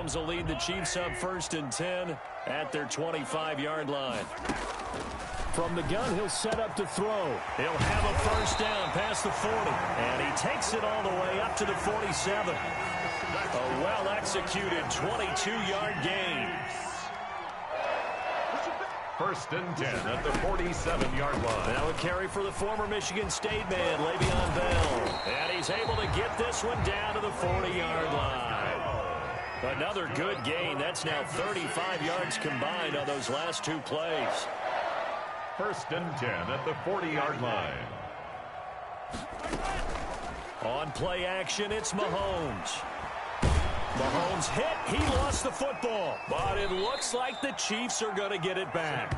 Mahomes will lead the Chiefs up 1st and 10 at their 25-yard line. From the gun, he'll set up to throw. He'll have a first down past the 40. And he takes it all the way up to the 47. A well-executed 22-yard gain. 1st and 10 at the 47-yard line. Now a carry for the former Michigan State man, Le'Veon Bell. And he's able to get this one down to the 40-yard line. Another good gain. That's now 35 yards combined on those last two plays. 1st and 10 at the 40-yard line. On play action, it's Mahomes. Mahomes hit. He lost the football. But it looks like the Chiefs are going to get it back.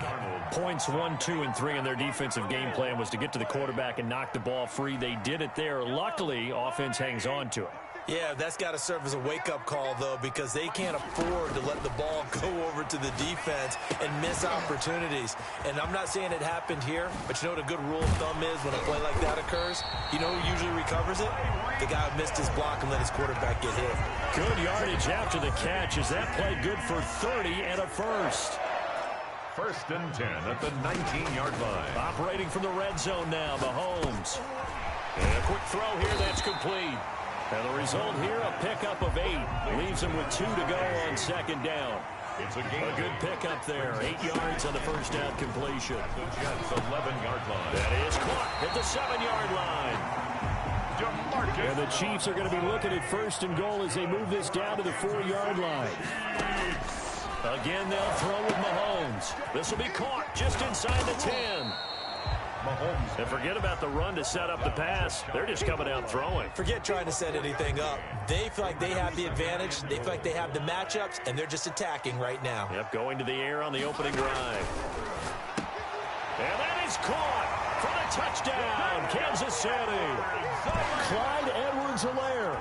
Points 1, 2, and 3 in their defensive game plan was to get to the quarterback and knock the ball free. They did it there. Luckily, offense hangs on to it. Yeah, that's got to serve as a wake-up call, though, because they can't afford to let the ball go over to the defense and miss opportunities. And I'm not saying it happened here, but you know what a good rule of thumb is when a play like that occurs? You know who usually recovers it? The guy who missed his block and let his quarterback get hit. Good yardage after the catch as that play good for 30 and a first. 1st and 10 at the 19-yard line. Operating from the red zone now, Mahomes. And a quick throw here, that's complete. And the result here, a pickup of 8. Leaves him with 2 to go on 2nd down. It's a good pickup there. 8 yards on the first down completion. At the Jets' 11-yard line. That is caught at the 7-yard line. And the Chiefs are going to be looking at 1st and goal as they move this down to the 4-yard line. Again, they'll throw with Mahomes. This will be caught just inside the 10. Mahomes. And forget about the run to set up the pass. They're just coming out throwing. Forget trying to set anything up. They feel like they have the advantage. They feel like they have the matchups, and they're just attacking right now. Yep, going to the air on the opening drive. And that is caught for the touchdown, Kansas City. Clyde Edwards-Helaire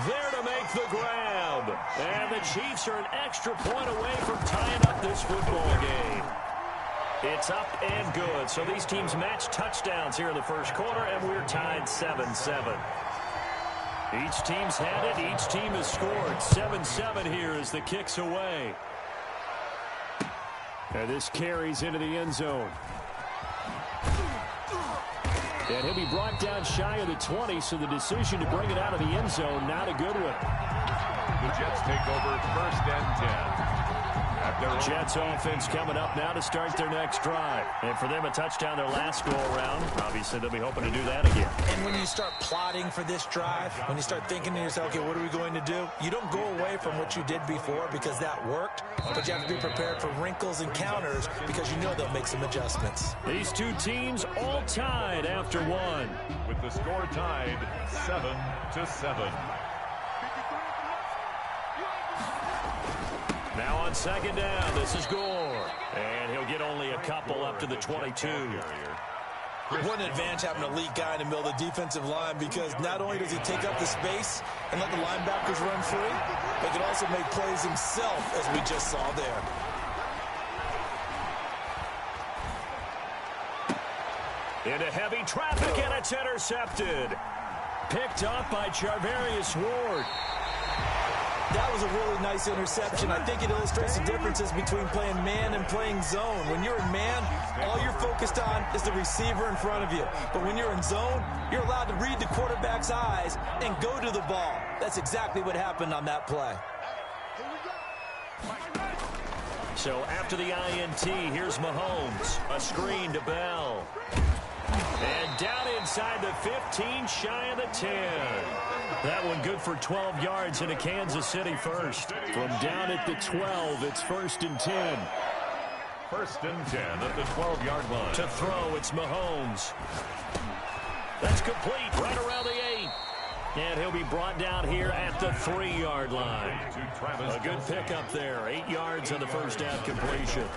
there to make the grab. And the Chiefs are an extra point away from tying up this football game. It's up and good. So these teams match touchdowns here in the first quarter, and we're tied 7-7. Each team's had it. Each team has scored. 7-7 here as the kick's away. And this carries into the end zone. And he'll be brought down shy of the 20, so the decision to bring it out of the end zone, not a good one. The Jets take over 1st and 10. Jets offense coming up now to start their next drive. And for them, a touchdown their last go-around. Obviously, they'll be hoping to do that again. And when you start plotting for this drive, when you start thinking to yourself, okay, what are we going to do? You don't go away from what you did before because that worked, but you have to be prepared for wrinkles and counters because you know they'll make some adjustments. These two teams all tied after one. With the score tied 7-7. Now on 2nd down, this is Gore. And he'll get only a couple up to the 22. What an advantage having an elite guy in the middle of the defensive line because not only does he take up the space and let the linebackers run free, but he can also make plays himself, as we just saw there. Into heavy traffic, and it's intercepted. Picked up by Charvarius Ward. That was a really nice interception. I think it illustrates the differences between playing man and playing zone. When you're in man, all you're focused on is the receiver in front of you. But when you're in zone, you're allowed to read the quarterback's eyes and go to the ball. That's exactly what happened on that play. So after the INT, here's Mahomes. A screen to Bell. And down inside the 15, shy of the 10. That one good for 12 yards into Kansas City first. From down at the 12, it's 1st and 10. 1st and 10 at the 12-yard line. To throw, it's Mahomes. That's complete right around the 8. And he'll be brought down here at the 3-yard line. A good pickup there. 8 yards on the first down completion.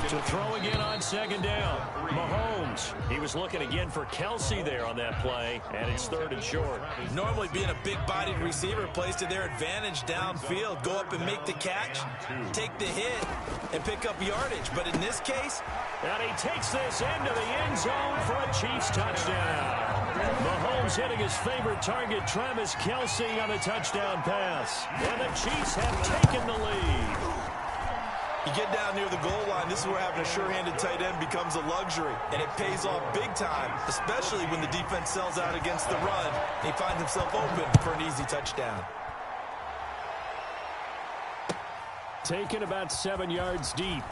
To throw again on 2nd down. Mahomes. He was looking again for Kelsey there on that play, and it's 3rd and short. Normally being a big-bodied receiver plays to their advantage downfield. Go up and make the catch, take the hit, and pick up yardage. But in this case... And he takes this into the end zone for a Chiefs touchdown. Mahomes hitting his favorite target, Travis Kelce, on a touchdown pass. And the Chiefs have taken the lead. You get down near the goal line, this is where having a sure-handed tight end becomes a luxury, and it pays off big time, especially when the defense sells out against the run. He finds himself open for an easy touchdown. Taken about 7 yards deep.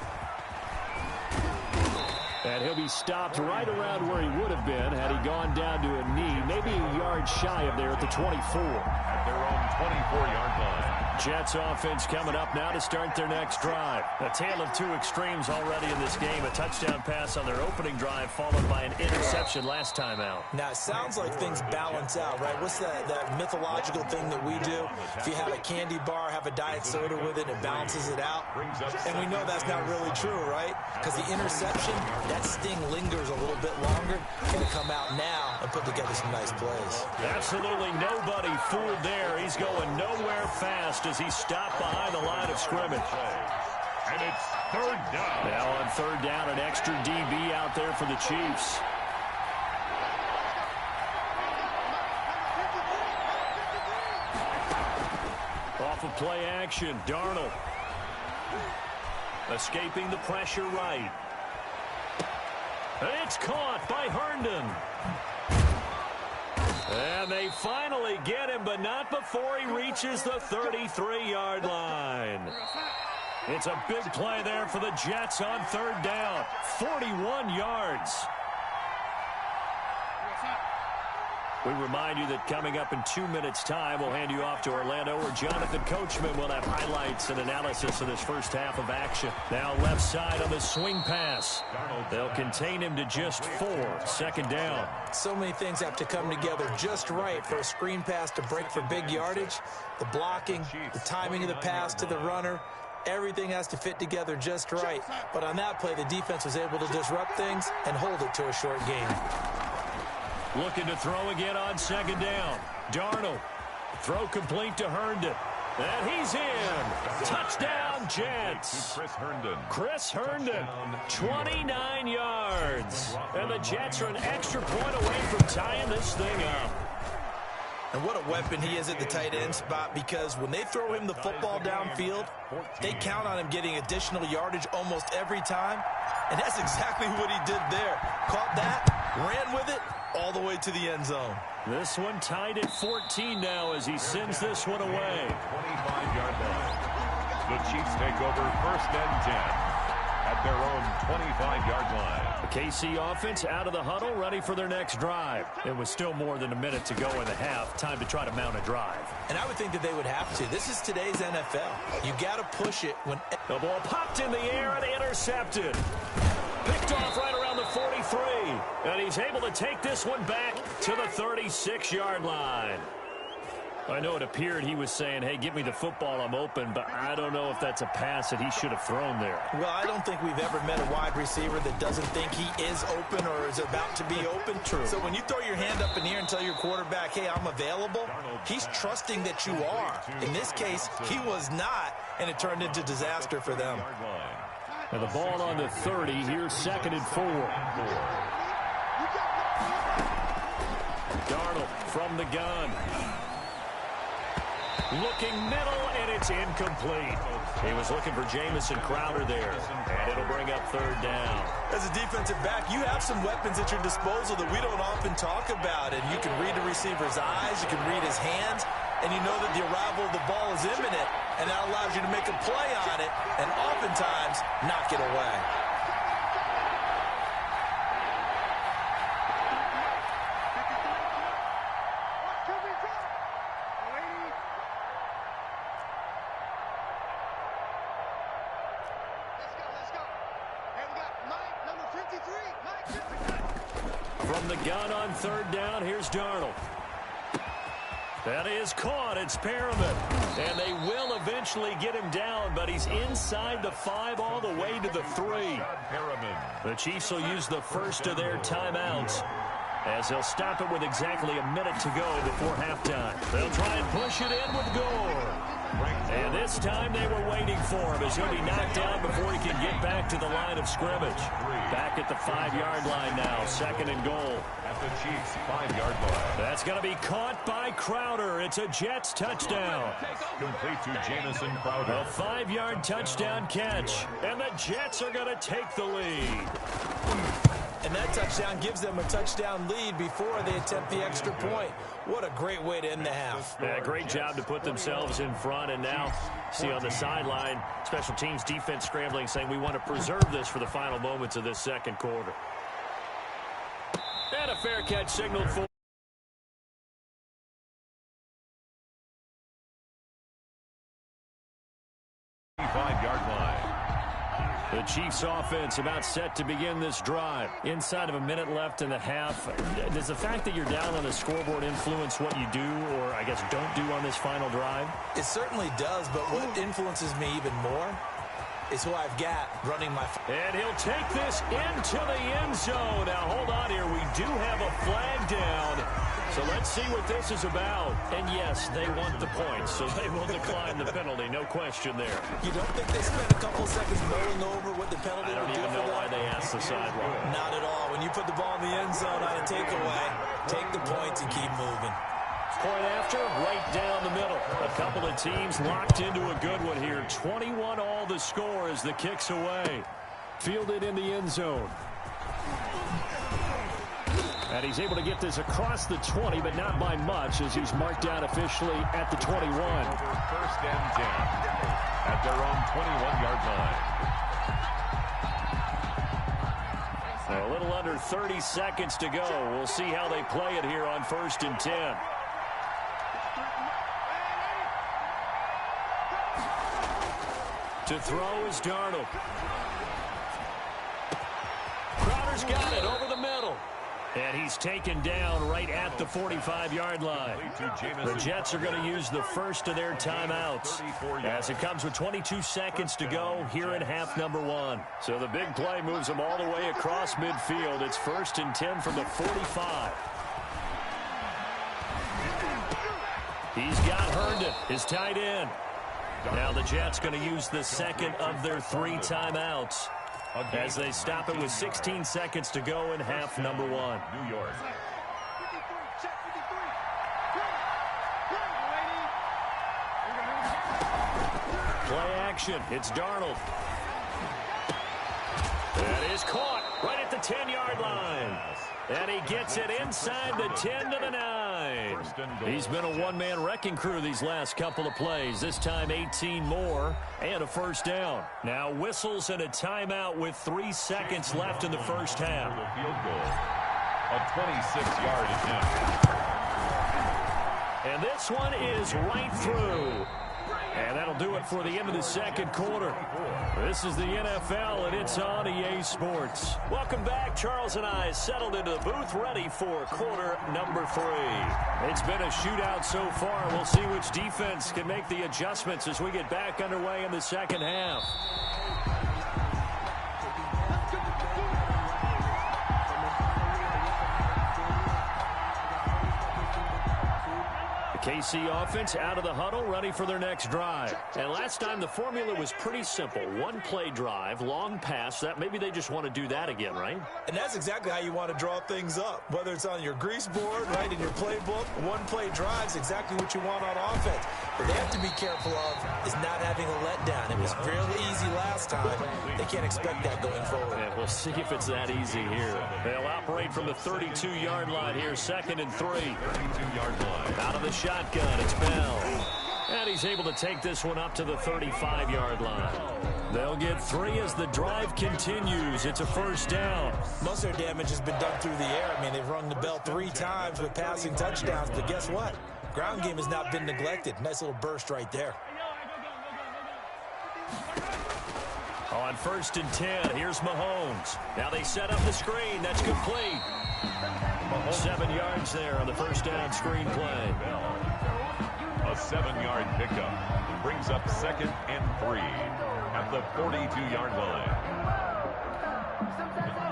And he'll be stopped right around where he would have been had he gone down to a knee, maybe a yard shy of there at the 24. At their own 24-yard line. Jets offense coming up now to start their next drive. A tale of two extremes already in this game. A touchdown pass on their opening drive followed by an interception last time out. Now, it sounds like things balance out, right? What's that mythological thing that we do? If you have a candy bar, have a diet soda with it, it balances it out. And we know that's not really true, right? Because the interception, that sting lingers a little bit longer. Going to come out now and put together some nice plays. Absolutely nobody fooled there. He's going nowhere fast as he stopped behind the line of scrimmage. And it's third down. Now on third down, an extra DB out there for the Chiefs. Off of play action, Darnold. Escaping the pressure right. It's caught by Herndon. And they finally get him, but not before he reaches the 33-yard line. It's a big play there for the Jets on third down. 41 yards. We remind you that coming up in 2 minutes' time, we'll hand you off to Orlando, where Jonathan Coachman will have highlights and analysis of this first half of action. Now left side on the swing pass. They'll contain him to just 4. Second down. So many things have to come together just right for a screen pass to break for big yardage. The blocking, the timing of the pass to the runner, everything has to fit together just right. But on that play, the defense was able to disrupt things and hold it to a short game. Looking to throw again on second down. Darnold. Throw complete to Herndon. And he's in. Touchdown, Jets. Chris Herndon, 29 yards. And the Jets are an extra point away from tying this thing up. And what a weapon he is at the tight end spot, because when they throw him the football downfield, they count on him getting additional yardage almost every time. And that's exactly what he did there. Caught that, ran with it, all the way to the end zone. This one tied at 14 now as he sends this one away. 25-yard line. The Chiefs take over first and 10 at their own 25-yard line. The KC offense out of the huddle, ready for their next drive. It was still more than a minute to go in the half. Time to try to mount a drive. And I would think that they would have to. This is today's NFL. You got to push it when... The ball popped in the air and intercepted. Picked off right around the 43. And he's able to take this one back to the 36-yard line. I know it appeared he was saying, hey, give me the football, I'm open, but I don't know if that's a pass that he should have thrown there. Well, I don't think we've ever met a wide receiver that doesn't think he is open or is about to be open. True. So when you throw your hand up in the air and tell your quarterback, hey, I'm available, he's trusting that you are. In this case, he was not, and it turned into disaster for them. And the ball on the 30, here's 2nd and 4. Darnold from the gun. Looking middle, and it's incomplete. He was looking for Jamison Crowder there, and it'll bring up third down. As a defensive back, you have some weapons at your disposal that we don't often talk about, and you can read the receiver's eyes, you can read his hands, and you know that the arrival of the ball is imminent, and that allows you to make a play on it, and oftentimes knock it away. From the gun on third down, here's Darnold. That is caught. It's Perriman. And they will eventually get him down, but he's inside the 5 all the way to the 3. The Chiefs will use the first of their timeouts as they'll stop it with exactly a minute to go before halftime. They'll try and push it in with Gore. And this time they were waiting for him as he'll be knocked down before he can get back to the line of scrimmage. Back at the 5-yard line now, second and goal. At the Chiefs' 5-yard line. That's going to be caught by Crowder. It's a Jets touchdown. Complete to Jamison Crowder. A 5-yard touchdown catch. And the Jets are going to take the lead. And that touchdown gives them a touchdown lead before they attempt the extra point. What a great way to end the half. Yeah, great job to put themselves in front. And now, see on the sideline, special teams defense scrambling, saying we want to preserve this for the final moments of this second quarter. And a fair catch signaled for. 5-yard line. The Chiefs offense about set to begin this drive. Inside of a minute left in the half. Does the fact that you're down on the scoreboard influence what you do, or I guess don't do on this final drive? It certainly does, but what influences me even more is who I've got running my... And he'll take this into the end zone. Now, hold on here. We do have a flag down. So let's see what this is about. And yes, they want the points, so they will decline the penalty. No question there. You don't think they spent a couple seconds mulling over what the penalty would do for them? I don't even know why they asked the sideline. Not at all. When you put the ball in the end zone on a takeaway, take the points and keep moving. Point after, right down the middle. A couple of teams locked into a good one here. 21 all the score as the kick's away. Fielded in the end zone. And he's able to get this across the 20, but not by much, as he's marked down officially at the 21. First and 10 at their own 21-yard line. A little under 30 seconds to go. We'll see how they play it here on first and 10. To throw is Darnold. Crowder's got it over the middle. And he's taken down right at the 45-yard line. The Jets are going to use the first of their timeouts as it comes with 22 seconds to go here in half number 1. So the big play moves them all the way across midfield. It's first and 10 from the 45. He's got Herndon, his tight end. Now the Jets going to use the second of their 3 timeouts as they stop it with 16 seconds to go in half number 1. New York. Play action. It's Darnold. That is caught right at the 10-yard line. And he gets it inside the 10 to the 9. He's been a one-man wrecking crew these last couple of plays. This time 18 more and a first down. Now whistles and a timeout with 3 seconds left in the first half. Field goal. A 26-yard attempt. And this one is right through. And that'll do it for the end of the second quarter. This is the NFL, and it's on EA Sports. Welcome back. Charles and I settled into the booth, ready for quarter number 3. It's been a shootout so far. We'll see which defense can make the adjustments as we get back underway in the second half. KC offense out of the huddle, ready for their next drive. And last time the formula was pretty simple. One play drive, long pass. That maybe they just want to do that again, right? And that's exactly how you want to draw things up. Whether it's on your grease board, right, in your playbook, one play drive is exactly what you want on offense. What they have to be careful of is not having a letdown. It was real easy last time. They can't expect that going forward. Yeah, we'll see if it's that easy here. They'll operate from the 32-yard line here, second and 3. 32-yard line. Out of the shotgun, it's Bell. And he's able to take this one up to the 35-yard line. They'll get 3 as the drive continues. It's a first down. Most of their damage has been done through the air. I mean, they've rung the bell 3 times with passing touchdowns, but guess what? Ground game has not been neglected. Nice little burst right there. On first and 10, here's Mahomes. Now they set up the screen. That's complete. 7 yards there on the first down screen play. A 7-yard pickup brings up second and 3 at the 42-yard line.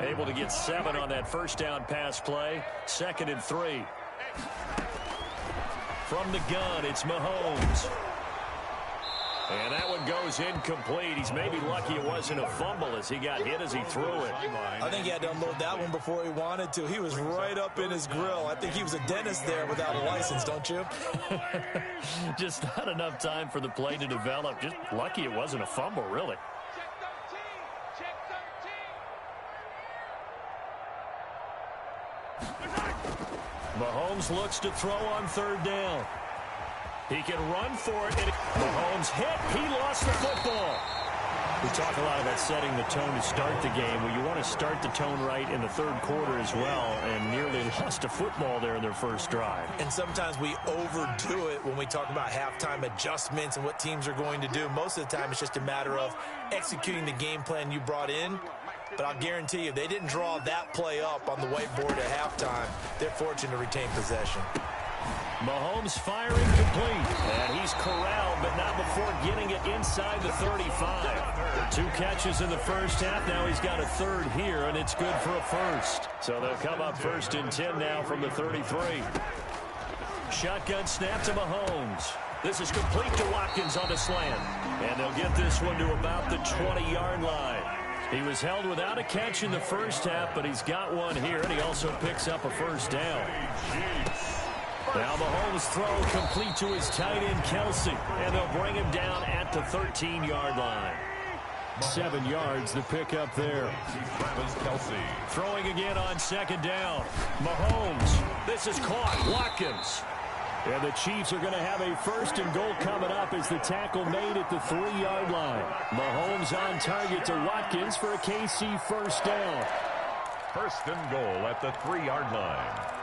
Able to get 7 on that first down pass play. Second and 3. From the gun, it's Mahomes. And that one goes incomplete. He's maybe lucky it wasn't a fumble as he got hit as he threw it. I think he had to unload that one before he wanted to. He was right up in his grill. I think he was a dentist there without a license, don't you? Just not enough time for the play to develop. Just lucky it wasn't a fumble, really. Mahomes looks to throw on third down. He can run for it. Mahomes hit. He lost the football. We talk a lot about setting the tone to start the game. Well, you want to start the tone right in the third quarter as well, and nearly lost a football there in their first drive. And sometimes we overdo it when we talk about halftime adjustments and what teams are going to do. Most of the time, it's just a matter of executing the game plan you brought in. But I'll guarantee you, they didn't draw that play up on the whiteboard at halftime. They're fortunate to retain possession. Mahomes firing complete, and he's corralled, but not before getting it inside the 35. 2 catches in the first half. Now he's got a third here, and it's good for a first. So they'll come up 1st and 10 now from the 33. Shotgun snap to Mahomes. This is complete to Watkins on the slant, and they'll get this one to about the 20-yard line. He was held without a catch in the first half, but he's got one here, and he also picks up a first down. Now Mahomes' throw complete to his tight end, Kelsey, and they'll bring him down at the 13-yard line. 7 yards, the pickup there. Kelsey. Throwing again on second down. Mahomes. This is caught. Watkins. And the Chiefs are going to have a 1st and goal coming up as the tackle made at the 3-yard line. Mahomes on target to Watkins for a KC first down. 1st and goal at the 3-yard line.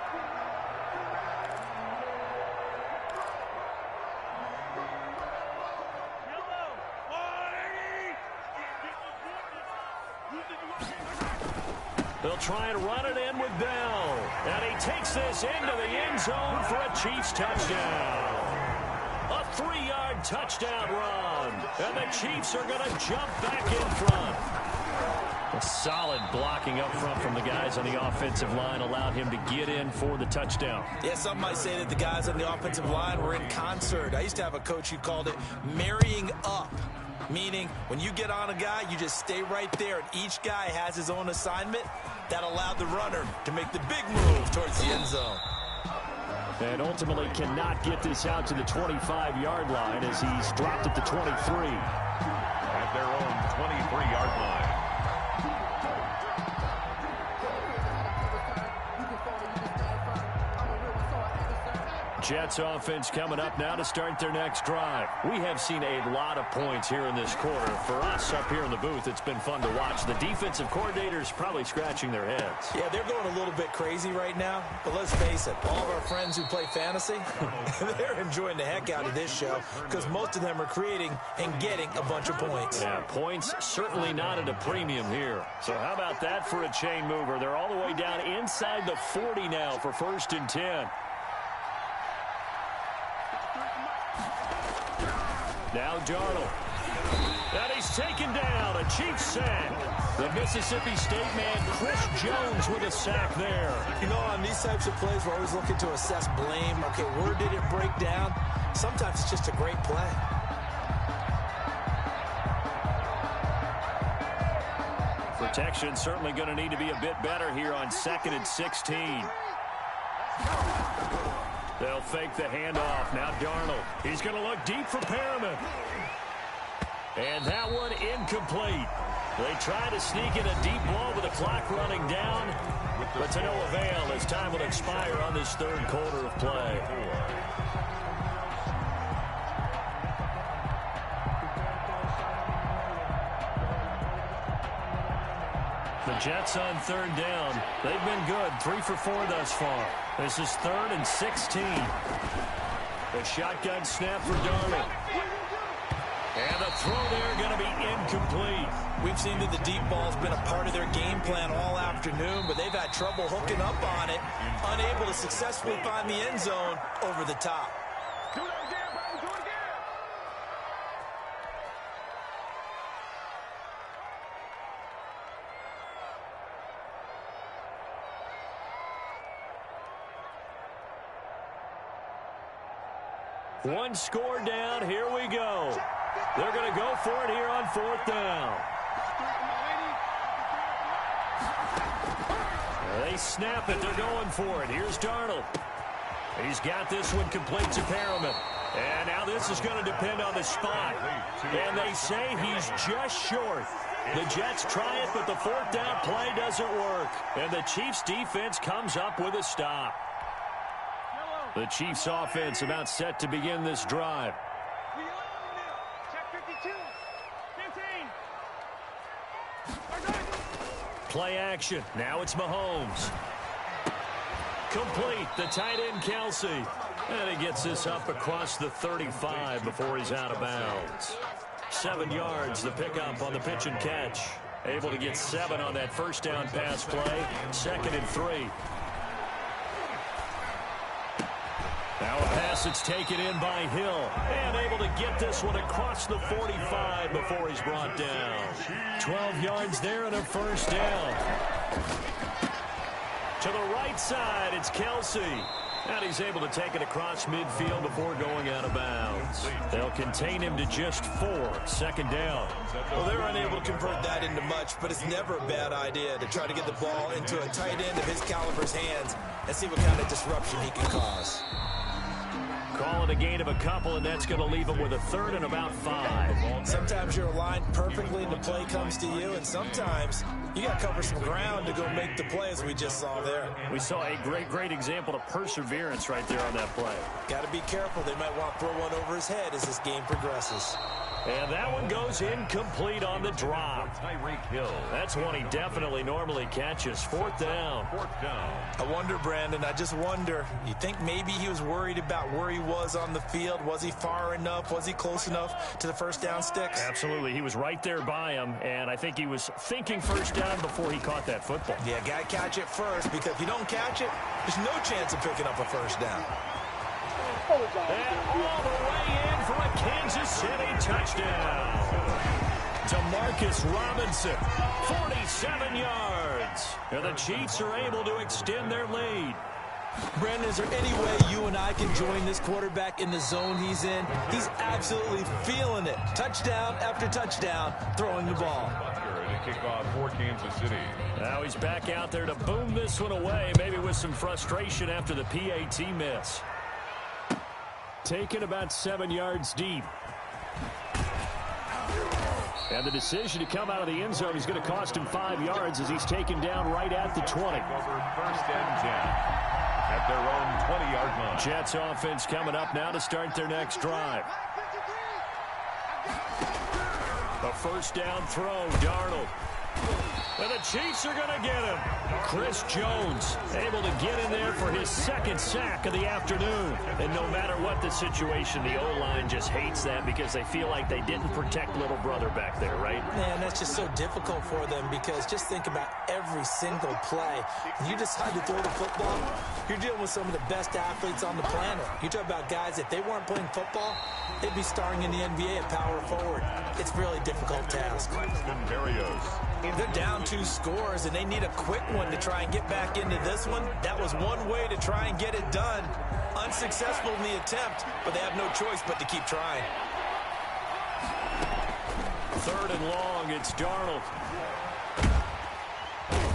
They'll try and run it in with Bell. And he takes this into the end zone for a Chiefs touchdown. A 3-yard touchdown run. And the Chiefs are going to jump back in front. A solid blocking up front from the guys on the offensive line allowed him to get in for the touchdown. Yeah, some might say that the guys on the offensive line were in concert. I used to have a coach who called it marrying up. Meaning, when you get on a guy, you just stay right there, and each guy has his own assignment. That allowed the runner to make the big move towards the end zone. And ultimately cannot get this out to the 25-yard line as he's dropped at the 23. At their own 23-yard line. Jets offense coming up now to start their next drive. We have seen a lot of points here in this quarter. For us up here in the booth, it's been fun to watch. The defensive coordinators probably scratching their heads. Yeah, they're going a little bit crazy right now. But let's face it, all of our friends who play fantasy, they're enjoying the heck out of this show because most of them are creating and getting a bunch of points. Yeah, points certainly not at a premium here. So how about that for a chain mover? They're all the way down inside the 40 now for 1st and 10. Now Darnold. And he's taken down. A Chiefs sack. The Mississippi State man, Chris Jones, with a sack there. You know, on these types of plays, we're always looking to assess blame. Okay, where did it break down? Sometimes it's just a great play. Protection certainly going to need to be a bit better here on 2nd and 16. They'll fake the handoff. Now Darnold. He's going to look deep for Perriman. And that one incomplete. They try to sneak in a deep ball with the clock running down. But to no avail as time will expire on this 3rd quarter of play. The Jets on 3rd down. They've been good. 3 for 4 thus far. This is 3rd and 16. The shotgun snap for Darnold. And the throw there going to be incomplete. We've seen that the deep ball's been a part of their game plan all afternoon, but they've had trouble hooking up on it, unable to successfully find the end zone over the top. Do it again, buddy. Do it again. One score down. Here we go. They're going to go for it here on 4th down. They snap it. They're going for it. Here's Darnold. He's got this one complete to Perriman. And now this is going to depend on the spot. And they say he's just short. The Jets try it, but the 4th down play doesn't work. And the Chiefs defense comes up with a stop. The Chiefs offense about set to begin this drive. Play action. Now it's Mahomes. Complete. The tight end, Kelsey. And he gets this up across the 35 before he's out of bounds. 7 yards, the pickup on the pitch and catch. Able to get 7 on that first down pass play. 2nd and 3. Now a pass that's taken in by Hill. And able to get this one across the 45 before he's brought down. 12 yards there and a first down. To the right side, it's Kelsey. And he's able to take it across midfield before going out of bounds. They'll contain him to just 4. 2nd down. Well, they're unable to convert that into much, but it's never a bad idea to try to get the ball into a tight end of his caliber's hands and see what kind of disruption he can cause. Call it a gain of a couple, and that's going to leave him with a 3rd and about 5. Sometimes you're aligned perfectly and the play comes to you, and sometimes you got to cover some ground to go make the play, as we just saw there. We saw a great example of perseverance right there on that play. Got to be careful. They might want to throw one over his head as this game progresses. And that one goes incomplete on the drop. That's one he definitely normally catches. 4th down. I wonder, Brandon, I just wonder, you think maybe he was worried about where he was on the field? Was he far enough? Was he close enough to the first down sticks? Absolutely. He was right there by him, and I think he was thinking first down before he caught that football. Yeah, got to catch it first, because if you don't catch it, there's no chance of picking up a first down. And all the way in for a Kansas City touchdown. DeMarcus Robinson, 47 yards. And the Chiefs are able to extend their lead. Brandon, is there any way you and I can join this quarterback in the zone he's in? He's absolutely feeling it. Touchdown after touchdown, throwing the ball. Kickoff for Kansas City. Now he's back out there to boom this one away, maybe with some frustration after the PAT miss. Taken about 7 yards deep. And the decision to come out of the end zone is going to cost him 5 yards as he's taken down right at the 20. Over 1st and 10 at their own 20-yard line. Jets offense coming up now to start their next drive. A first down throw, Darnold. And the Chiefs are going to get him. Chris Jones able to get in there for his 2nd sack of the afternoon. And no matter what the situation, the O-line just hates that because they feel like they didn't protect little brother back there, right? Man, that's just so difficult for them because just think about every single play. When you decide to throw the football, you're dealing with some of the best athletes on the planet. You talk about guys, if they weren't playing football, they'd be starring in the NBA at power forward. It's a really difficult task. They're down 2 scores, and they need a quick one to try and get back into this one. That was one way to try and get it done. Unsuccessful in the attempt, but they have no choice but to keep trying. 3rd and long, it's Darnold.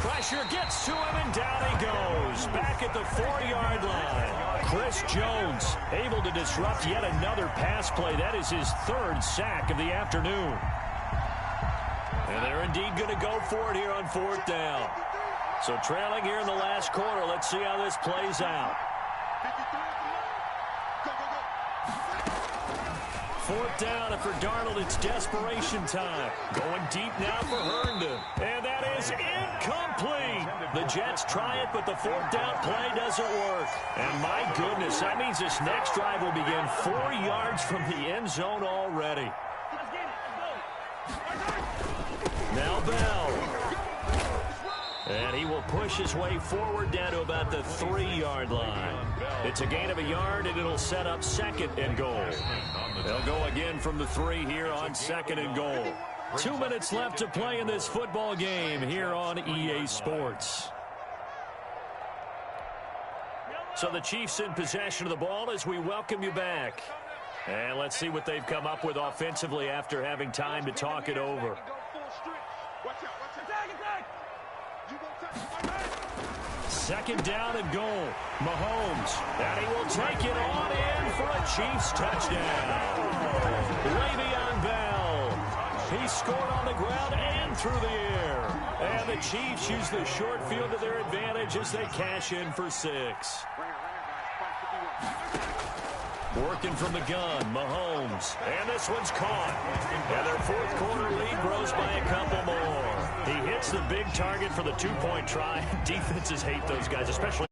Pressure gets to him, and down he goes. Back at the 4-yard line. Chris Jones able to disrupt yet another pass play. That is his 3rd sack of the afternoon. And they're indeed going to go for it here on 4th down. So trailing here in the last quarter. Let's see how this plays out. 4th down, and for Darnold, it's desperation time. Going deep now for Herndon. And that is incomplete. The Jets try it, but the 4th down play doesn't work. And my goodness, that means this next drive will begin 4 yards from the end zone already. Now Bell. And he will push his way forward down to about the 3-yard line. It's a gain of a yard, and it'll set up 2nd and goal. They'll go again from the 3 here on 2nd and goal. 2 minutes left to play in this football game here on EA Sports. So the Chiefs in possession of the ball as we welcome you back. And let's see what they've come up with offensively after having time to talk it over. Second down and goal. Mahomes. And he will take it on in for a Chiefs touchdown. Le'Veon Bell. He scored on the ground and through the air. And the Chiefs use the short field to their advantage as they cash in for 6. Working from the gun, Mahomes. And this one's caught. And their fourth quarter lead grows by a couple more. He hits the big target for the 2-point try. Defenses hate those guys, especially